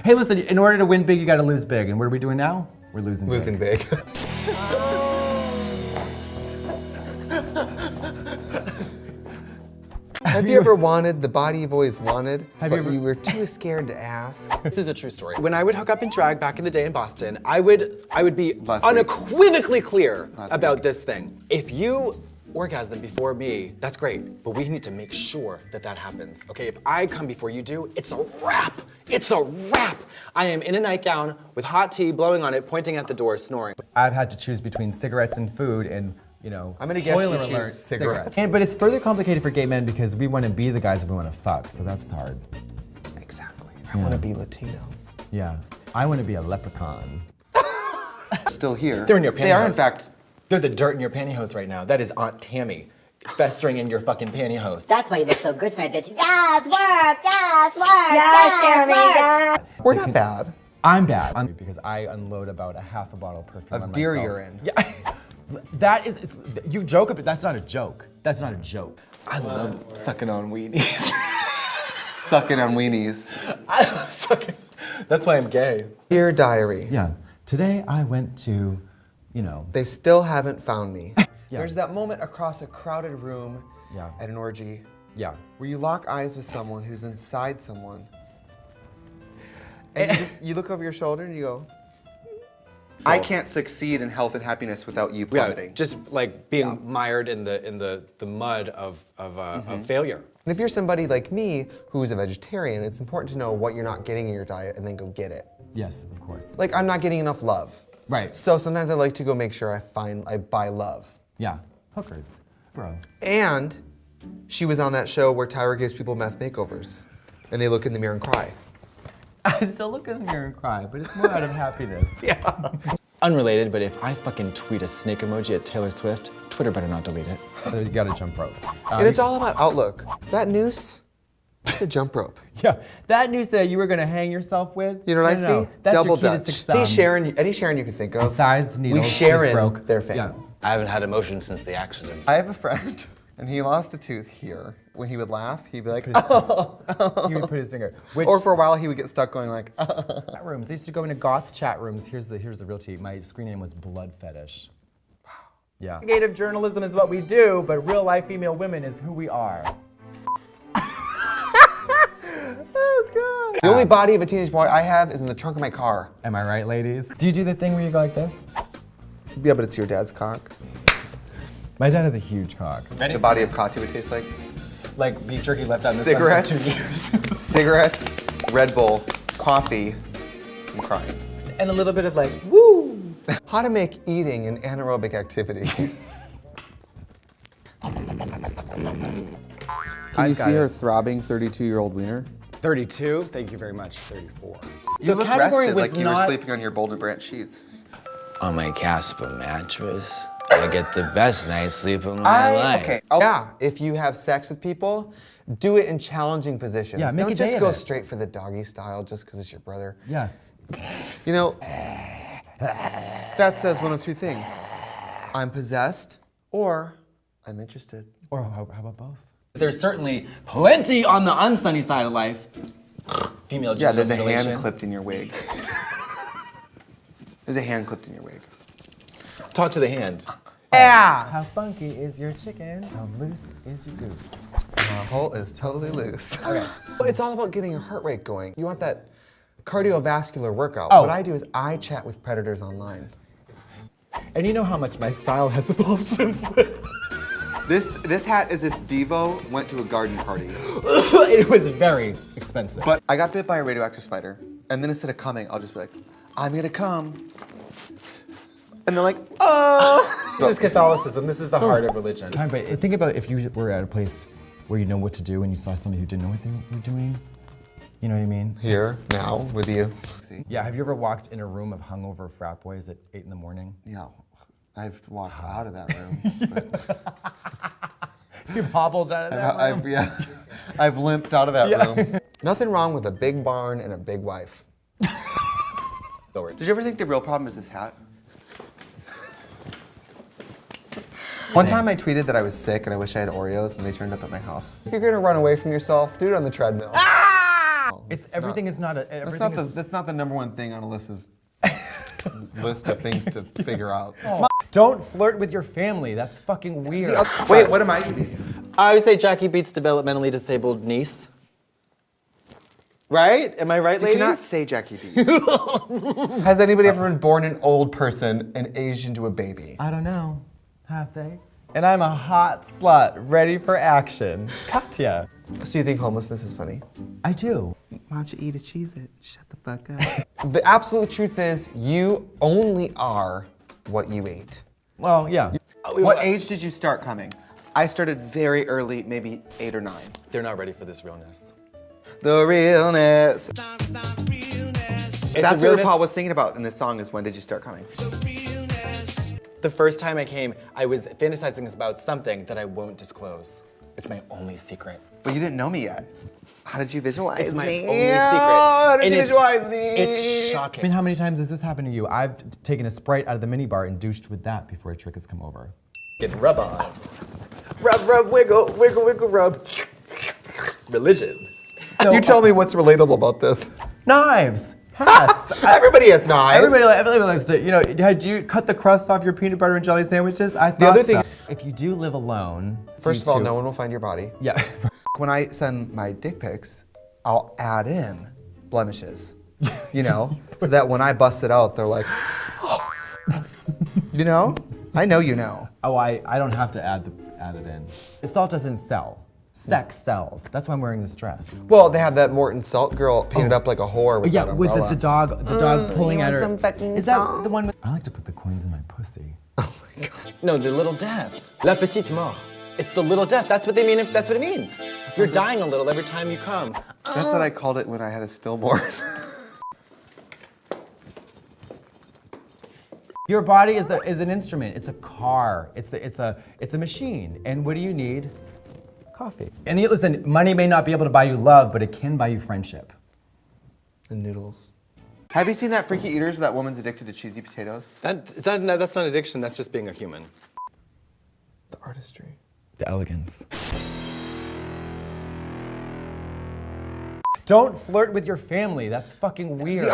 Hey, listen, in order to win big, you gotta lose big. And what are we doing now? We're losing big. Losing big. Have you ever wanted the body you've always wanted, but you were too scared to ask? This is a true story. When I would hook up in drag back in the day in Boston, I would be unequivocally clear about this thing. If you orgasm before me, that's great, but we need to make sure that that happens. Okay, if I come before you do, it's a wrap. It's a wrap. I am in a nightgown with hot tea blowing on it, pointing at the door, snoring. I've had to choose between cigarettes and food and, you know, I'm gonna guess you choose cigarettes. But it's further complicated for gay men because we want to be the guys that we want to fuck, so that's hard. Exactly. I want to be Latino. Yeah. I want to be a leprechaun. Still here. They're in your pantyhose. They are, in fact. They're the dirt in your pantyhose right now. That is Aunt Tammy festering in your fucking pantyhose. That's why you look so good tonight, bitch. Yes, work, yes, work, We're not bad. I'm bad because I unload about a half a bottle of perfume on Deer myself. urine. Yeah. That is, you joke, but that's not a joke. That's not a joke. I love sucking on weenies. Sucking on weenies. I love sucking. That's why I'm gay. Dear diary. Yeah. Today I went to, you know. They still haven't found me. Yeah. There's that moment across a crowded room at an orgy Yeah. where you lock eyes with someone who's inside someone. And you look over your shoulder and you go, I can't succeed in health and happiness without you plummeting. Yeah, just like being mired in the mud of failure. And if you're somebody like me who's a vegetarian, it's important to know what you're not getting in your diet and then go get it. Yes, of course. Like, I'm not getting enough love. Right. So sometimes I like to go make sure I buy love. Yeah. Hookers. Bro. And she was on that show where Tyra gives people meth makeovers. And they look in the mirror and cry. I still look in the mirror and cry, but it's more out of happiness. Yeah. Unrelated, but if I fucking tweet a snake emoji at Taylor Swift, Twitter better not delete it. You gotta jump rope. And it's all about outlook. That noose, it's a jump rope. Yeah, that news that you were gonna hang yourself with. You know what I no. see? That's Double your key to Dutch. success. Any Sharon you can think of. Besides needles, we share she's in broke. their fame. Yeah. I haven't had emotion since the accident. I have a friend, and he lost a tooth here. When he would laugh, he'd be like, He would put his finger. or for a while he would get stuck going like, Chat rooms. They used to go into goth chat rooms. Here's the real tea. My screen name was Blood Fetish. Wow. Yeah. Investigative journalism is what we do, but real life female women is who we are. Oh God. The only body of a teenage boy I have is in the trunk of my car. Am I right, ladies? Do you do the thing where you go like this? Yeah, but it's your dad's cock. My dad has a huge cock. The body of Kati would taste like? Like beef jerky left on the Cigarettes. sun for 2 years. Cigarettes, Red Bull, coffee, I'm crying. And a little bit of like, woo! How to make eating an anaerobic activity. Can you see her throbbing 32-year-old wiener? 32? Thank you very much. 34. You look category rested, was like you were not- sleeping on your Boulder Branch sheets. On my Casper mattress, I get the best night's sleep of my life. Okay. Yeah, if you have sex with people, do it in challenging positions. Yeah, make Don't a day just of go it. straight for the doggy style just because it's your brother. Yeah. You know, that says one of two things. I'm possessed or I'm interested. Or how about both? There's certainly plenty on the unsunny side of life. Female Yeah, genital there's a mutilation. hand clipped in your wig. There's a hand clipped in your wig. Talk to the hand. Yeah! How funky is your chicken? How loose is your goose? My hole is totally loose. Okay. Well, it's all about getting your heart rate going. You want that cardiovascular workout. Oh. What I do is I chat with predators online. And you know how much my style has evolved since then. This hat is if Devo went to a garden party. It was very expensive. But I got bit by a radioactive spider, and then instead of coming, I'll just be like, I'm gonna come. And they're like, oh! This is Catholicism. This is the heart of religion. But think about if you were at a place where you know what to do and you saw somebody who didn't know what they were doing. You know what I mean? Here, now, with you. See? Yeah, have you ever walked in a room of hungover frat boys at 8 in the morning? Yeah, I've walked out of that room. You've hobbled out of that room? I've limped out of that room. Nothing wrong with a big barn and a big wife. Did you ever think the real problem is this hat? One time I tweeted that I was sick and I wish I had Oreos and they turned up at my house. If you're gonna run away from yourself, do it on the treadmill. Ah! It's everything is not a. Everything is, That's not the number one thing on Alyssa's list of things to figure out. Don't flirt with your family. That's fucking weird. Wait, what am I to be? I would say Jackie Beat's developmentally disabled niece. Right? Am I right, You ladies? cannot say Jackie B. Has anybody ever been born an old person and aged into a baby? I don't know. Have they? And I'm a hot slut, ready for action. Katya. So you think homelessness is funny? I do. Why don't you eat a Cheez-It? Shut the fuck up. The absolute truth is you only are what you ate. Well, yeah. What age did you start coming? I started very early, maybe 8 or 9. They're not ready for this realness. The realness. It's That's the what realness. RuPaul was singing about in this song is when did you start coming? The first time I came, I was fantasizing about something that I won't disclose. It's my only secret. But you didn't know me yet. How did you visualize It's my me? only secret. How did And you it's- visualize me? It's I shocking. mean, how many times has this happened to you? I've taken a Sprite out of the minibar and douched with that before a trick has come over. Get rub on. Rub, rub, wiggle, wiggle, wiggle, rub. Religion. You tell me what's relatable about this. Knives, hats. Everybody has knives. Everybody likes to, you know, had you cut the crust off your peanut butter and jelly sandwiches? I thought The other thing- so. If you do live alone. First of all, no one will find your body. Yeah. When I send my dick pics, I'll add in blemishes. You know? So that when I bust it out, they're like, you know? I know you know. Oh, I don't have to add it in. This salt doesn't sell. Sex sells. That's why I'm wearing this dress. Well, they have that Morton Salt girl painted up like a whore with Yeah, that with umbrella. the dog pulling at her. some fucking Is that salt? the one with? I like to put the coins in my pussy. No, the little death. La petite mort. It's the little death. That's what they mean. That's what it means. You're dying a little every time you come. That's what I called it when I had a stillborn. Your body is an instrument. It's a car. It's a machine. And what do you need? Coffee. And listen, money may not be able to buy you love, but it can buy you friendship. And noodles. Have you seen that Freaky Eaters where that woman's addicted to cheesy potatoes? That's not addiction. That's just being a human. The artistry. The elegance. Don't flirt with your family. That's fucking weird.